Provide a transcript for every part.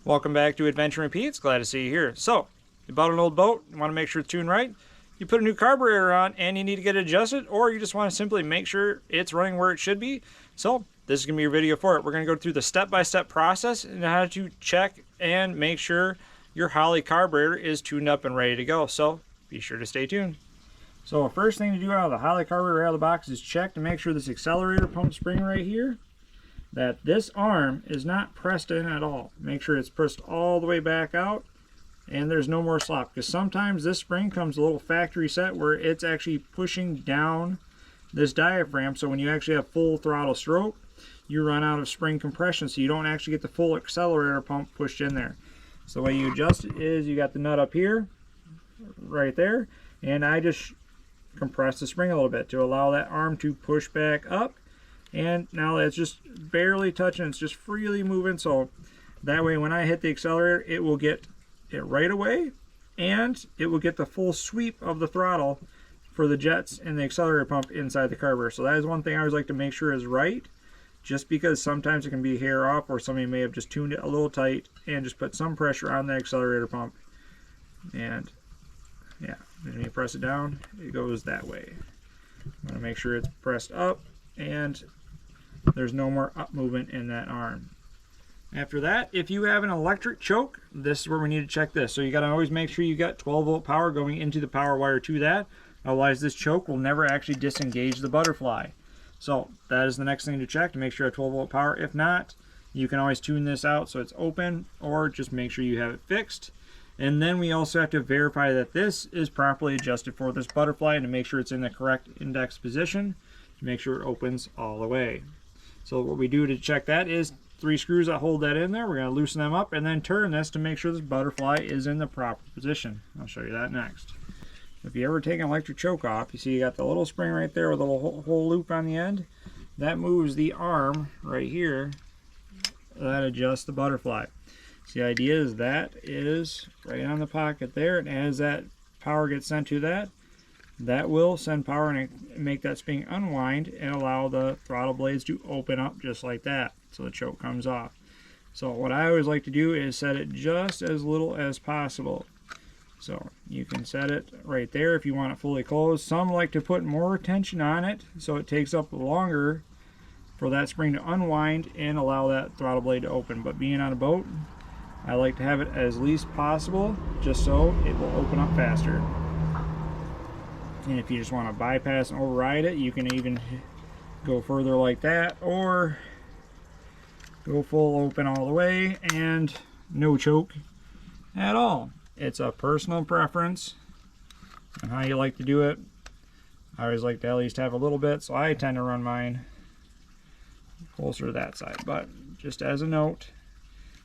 Welcome back to Adventure Repeats. Glad to see you here. So, you bought an old boat, you want to make sure it's tuned right. You put a new carburetor on and you need to get it adjusted, or you just want to simply make sure it's running where it should be. So, this is going to be your video for it. We're going to go through the step-by-step process and how to check and make sure your Holley carburetor is tuned up and ready to go. So, be sure to stay tuned. So, first thing to do out of the Holley carburetor out of the box is check to make sure this accelerator pump spring right here, that this arm is not pressed in at all. Make sure it's pressed all the way back out and there's no more slop, because sometimes this spring comes a little factory set where it's actually pushing down this diaphragm, so when you actually have full throttle stroke you run out of spring compression, so you don't actually get the full accelerator pump pushed in there. So the way you adjust it is you got the nut up here right there, and I just compress the spring a little bit to allow that arm to push back up. And now it's just barely touching, it's just freely moving, so that way when I hit the accelerator it will get it right away and it will get the full sweep of the throttle for the jets and the accelerator pump inside the carburetor. So that is one thing I always like to make sure is right, just because sometimes it can be hair off or somebody may have just tuned it a little tight and just put some pressure on the accelerator pump. And yeah, when you press it down it goes that way. I'm going to make sure it's pressed up and there's no more up movement in that arm. After that, if you have an electric choke, this is where we need to check this. So you got to always make sure you got 12 volt power going into the power wire to that. Otherwise this choke will never actually disengage the butterfly. So that is the next thing to check, to make sure you have 12 volt power. If not, you can always tune this out so it's open, or just make sure you have it fixed. And then we also have to verify that this is properly adjusted for this butterfly and to make sure it's in the correct index position to make sure it opens all the way. So what we do to check that is 3 screws that hold that in there. We're going to loosen them up and then turn this to make sure this butterfly is in the proper position. I'll show you that next. If you ever take an electric choke off, you see you got the little spring right there with a little hole loop on the end. That moves the arm right here that adjusts the butterfly. So the idea is that is right on the pocket there, and as that power gets sent to that, that will send power and make that spring unwind and allow the throttle blades to open up just like that, so the choke comes off. So what I always like to do is set it just as little as possible. So you can set it right there if you want it fully closed. Some like to put more tension on it so it takes up longer for that spring to unwind and allow that throttle blade to open. But being on a boat, I like to have it as least possible just so it will open up faster. And if you just want to bypass and override it, you can even go further like that, or go full open all the way and no choke at all. It's a personal preference on how you like to do it. I always like to at least have a little bit, so I tend to run mine closer to that side. But just as a note,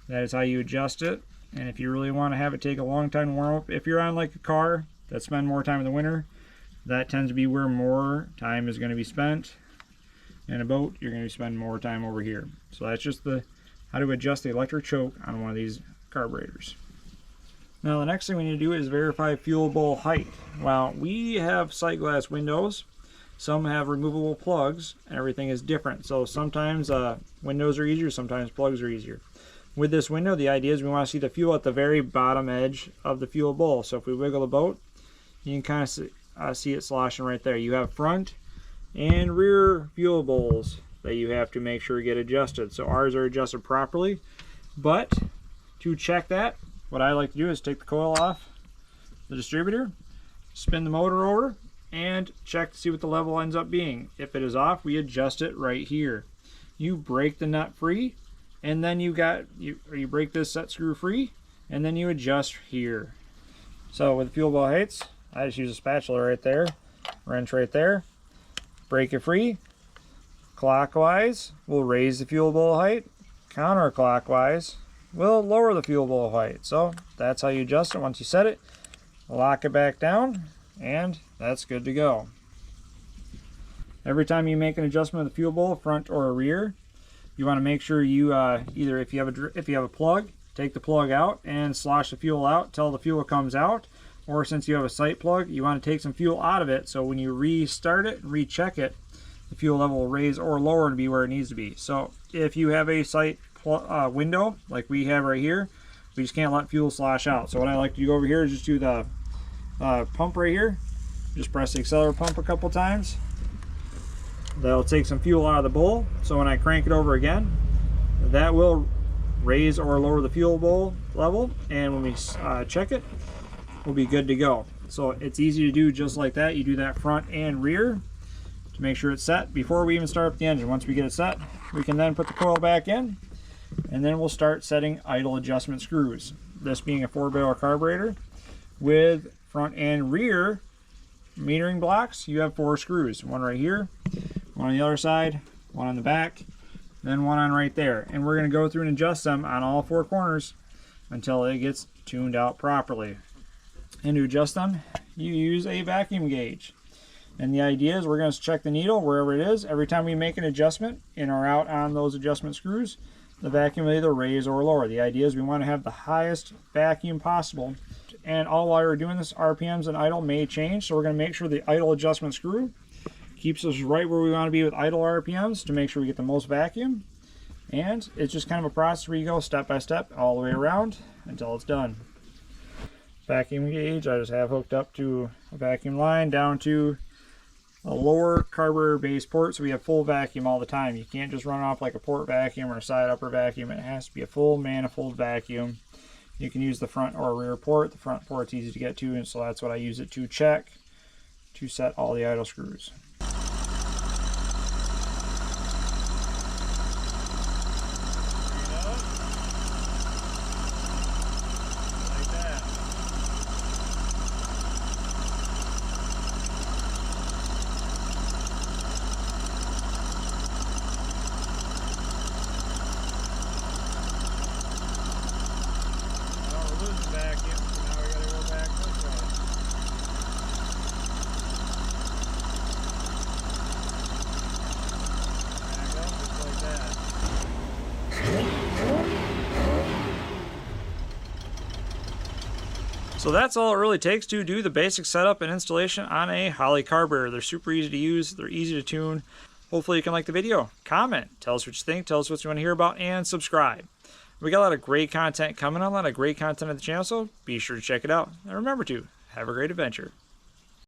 that is how you adjust it. And if you really want to have it take a long time to warm up, if you're on like a car that spend more time in the winter, that tends to be where more time is going to be spent. In a boat, you're going to spend more time over here. So that's just the how to adjust the electric choke on one of these carburetors. Now the next thing we need to do is verify fuel bowl height. Well, we have sight glass windows. Some have removable plugs. Everything is different. So sometimes windows are easier, sometimes plugs are easier. With this window, the idea is we want to see the fuel at the very bottom edge of the fuel bowl. So if we wiggle the boat, you can kind of see it sloshing right there. You have front and rear fuel bowls that you have to make sure get adjusted. So ours are adjusted properly, but to check that, what I like to do is take the coil off the distributor, spin the motor over, and check to see what the level ends up being. If it is off, we adjust it right here. You break the nut free, and then you break this set screw free, and then you adjust here. So with the fuel bowl heights, I just use a spatula right there, wrench right there, break it free. Clockwise, we'll raise the fuel bowl height. Counterclockwise, we'll lower the fuel bowl height. So that's how you adjust it. Once you set it, lock it back down, and that's good to go. Every time you make an adjustment of the fuel bowl, front or rear, you want to make sure you either if you have a plug, take the plug out and slosh the fuel out till the fuel comes out. Or since you have a sight plug, you want to take some fuel out of it, so when you restart it and recheck it, the fuel level will raise or lower to be where it needs to be. So if you have a sight window like we have right here, We just can't let fuel slosh out. So what I like to do over here is just do the pump right here. Just press the accelerator pump a couple times. That'll take some fuel out of the bowl. So when I crank it over again, that will raise or lower the fuel bowl level. And when we check it, we'll be good to go. So it's easy to do just like that. You do that front and rear to make sure it's set before we even start up the engine. Once we get it set, we can then put the coil back in, and then we'll start setting idle adjustment screws. This being a 4-barrel carburetor with front and rear metering blocks, you have 4 screws. One right here, one on the other side, one on the back, then one on right there. And we're going to go through and adjust them on all 4 corners until it gets tuned out properly. And to adjust them, you use a vacuum gauge. And the idea is we're going to check the needle wherever it is. Every time we make an adjustment in or out on those adjustment screws, the vacuum will either raise or lower. The idea is we want to have the highest vacuum possible. And all while we're doing this, RPMs and idle may change. So we're going to make sure the idle adjustment screw keeps us right where we want to be with idle RPMs to make sure we get the most vacuum. And it's just kind of a process where you go step by step all the way around until it's done. Vacuum gauge I just have hooked up to a vacuum line down to a lower carburetor base port, so we have full vacuum all the time. You can't just run off like a port vacuum or a side upper vacuum. It has to be a full manifold vacuum. You can use the front or rear port. The front port's easy to get to, and so that's what I use it to check to set all the idle screws. So that's all it really takes to do the basic setup and installation on a Holley carburetor. They're super easy to use, they're easy to tune. Hopefully you can like the video. Comment, tell us what you think, tell us what you want to hear about, and subscribe. We got a lot of great content coming on, a lot of great content on the channel, so be sure to check it out. And remember to have a great adventure.